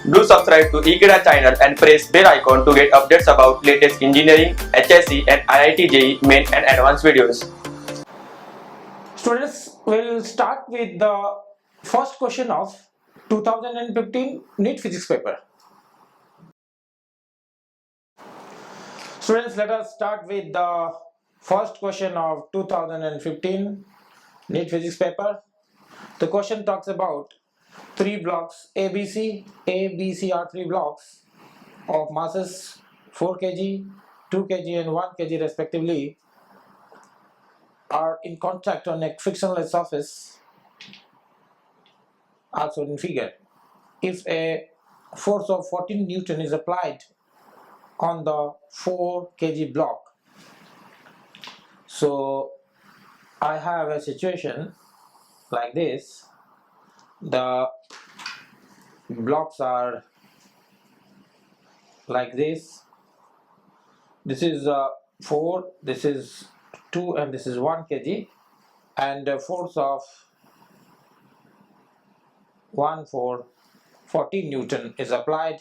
Do subscribe to Ekeeda channel and press bell icon to get updates about latest engineering, HSC and IIT JEE main and advanced videos. Students, will start with the first question of 2015 NEET physics paper. Students, let us start with the first question of 2015 NEET physics paper. The question talks about three blocks ABC. ABC are three blocks of masses 4 kg, 2 kg and 1 kg respectively are in contact on a frictionless surface, also in figure. If a force of 14 Newton is applied on the 4 kg block, so I have a situation like this. The blocks are like this. This is 4, this is 2 and this is 1 kg, and a force of 14 Newton is applied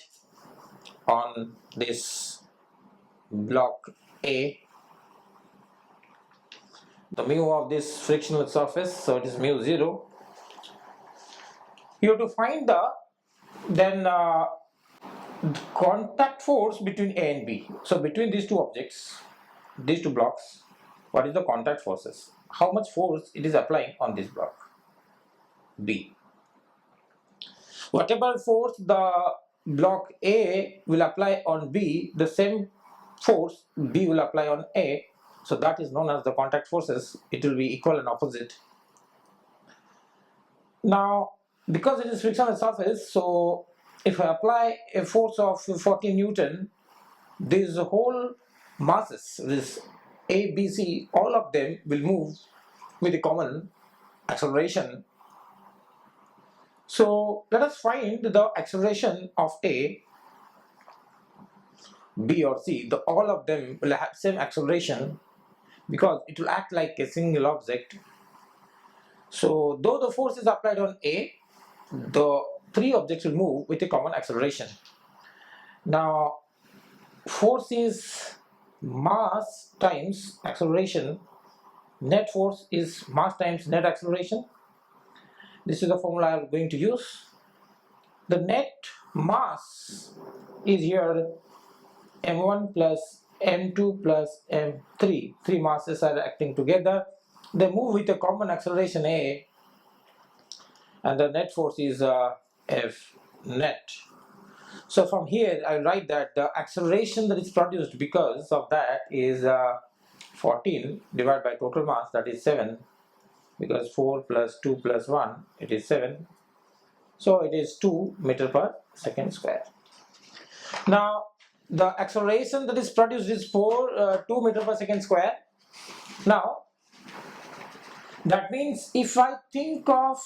on this block A. The mu of this frictional surface, so it is mu 0. You have to find the contact force between A and B. So between these two objects, these two blocks, what is the contact forces? How much force it is applying on this block B? Whatever force the block A will apply on B, the same force B will apply on A. So that is known as the contact forces. It will be equal and opposite. Now, because it is frictional surface, so if I apply a force of 14 Newton, these whole masses, this A, B, C, all of them will move with a common acceleration. So let us find the acceleration of A, B or C. All of them will have same acceleration because it will act like a single object. So though the force is applied on A, the three objects will move with a common acceleration. Now, force is mass times acceleration. Net force is mass times net acceleration. This is the formula I am going to use. The net mass is here m1 plus m2 plus m3. Three masses are acting together. They move with a common acceleration A, and the net force is F net. So from here I write that the acceleration that is produced because of that is 14 divided by total mass, that is 7, because 4 plus 2 plus 1, it is 7. So it is 2 meter per second square. Now the acceleration that is produced is 2 meter per second square. Now that means if I think of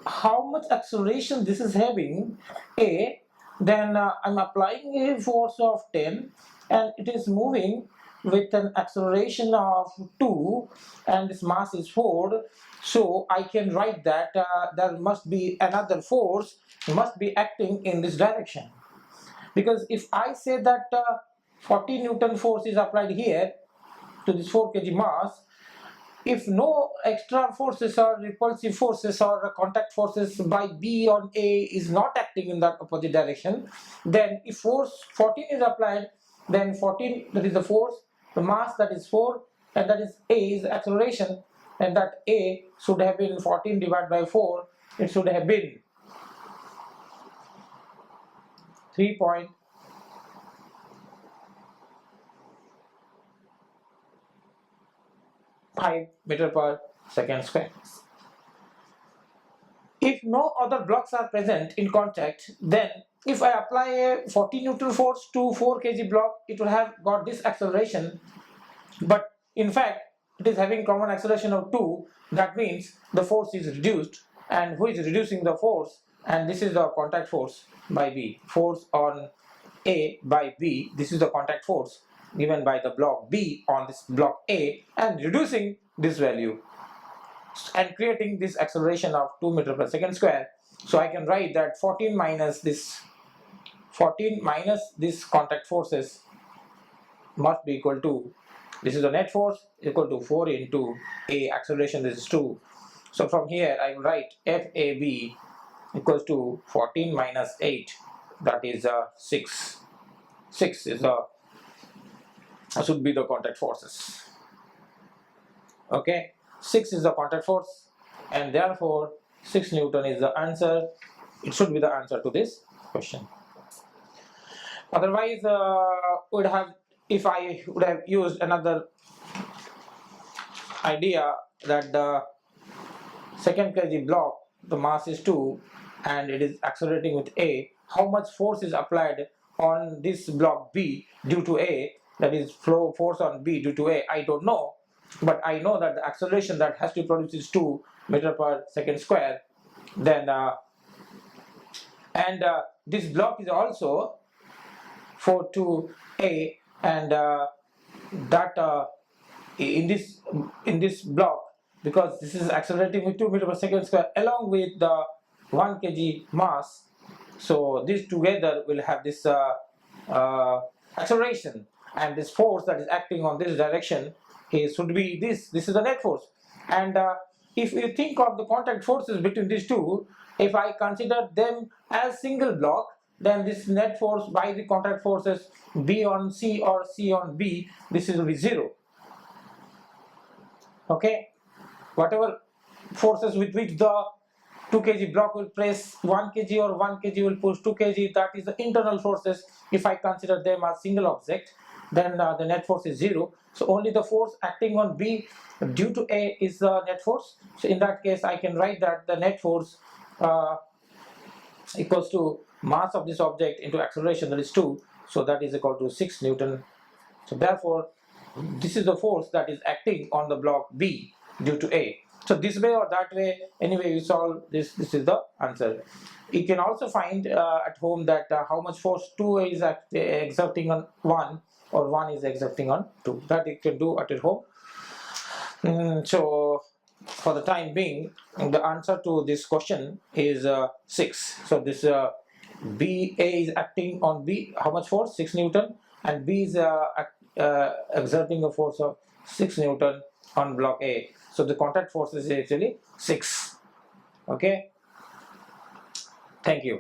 how much acceleration this is having A, then I'm applying a force of 10 and it is moving with an acceleration of 2 and this mass is 4. So I can write that there must be another force must be acting in this direction, because if I say that 40 Newton force is applied here to this 4 kg mass, if no extra forces or repulsive forces or contact forces by B on A is not acting in that opposite direction, then if force 14 is applied, then 14, that is the force, the mass, that is 4, and that is A is acceleration, and that A should have been 14 divided by 4, it should have been 3.5 meter per second square. If no other blocks are present in contact, then if I apply a 40 Newton force to 4 kg block, it will have got this acceleration, but in fact it is having common acceleration of 2. That means the force is reduced, and who is reducing the force? And this is the contact force by B. Force on A by B, this is the contact force given by the block B on this block A, and reducing this value and creating this acceleration of 2 meter per second square. So I can write that 14 minus this 14 minus this contact forces must be equal to, this is the net force, equal to 4 into A acceleration, this is 2. So from here I will write FAB equals to 14 minus 8, that is 6. 6 is the should be the contact forces. Okay, 6 is the contact force, and therefore 6 Newton is the answer. It should be the answer to this question. Otherwise, would have, if I would have used another idea that the second kg block, the mass is 2 and it is accelerating with A, how much force is applied on this block B due to A, that is flow force on B due to A, I don't know, but I know that the acceleration that has to produce is 2 meter per second square. Then this block is also for 2A, and that in this block, because this is accelerating with 2 meter per second square along with the 1 kg mass, so these together will have this acceleration, and this force that is acting on this direction should be this is the net force. And if you think of the contact forces between these two, if I consider them as single block, then this net force by the contact forces B on C or C on B, this will be 0. Okay, whatever forces with which the 2 kg block will press 1 kg or 1 kg will push 2 kg, that is the internal forces. If I consider them as single object, then the net force is 0. So only the force acting on B due to A is the net force. So in that case I can write that the net force equals to mass of this object into acceleration, that is 2, so that is equal to 6 Newton. So therefore this is the force that is acting on the block B due to A. So this way or that way, anyway you solve this, this is the answer. You can also find at home that how much force 2 is exerting on 1 or 1 is exerting on 2, that you can do at home. So for the time being, the answer to this question is 6. So this B, A is acting on B, how much force? 6 Newton, and B is exerting a force of 6 Newton on block A. So the contact force is actually 6. Okay, thank you.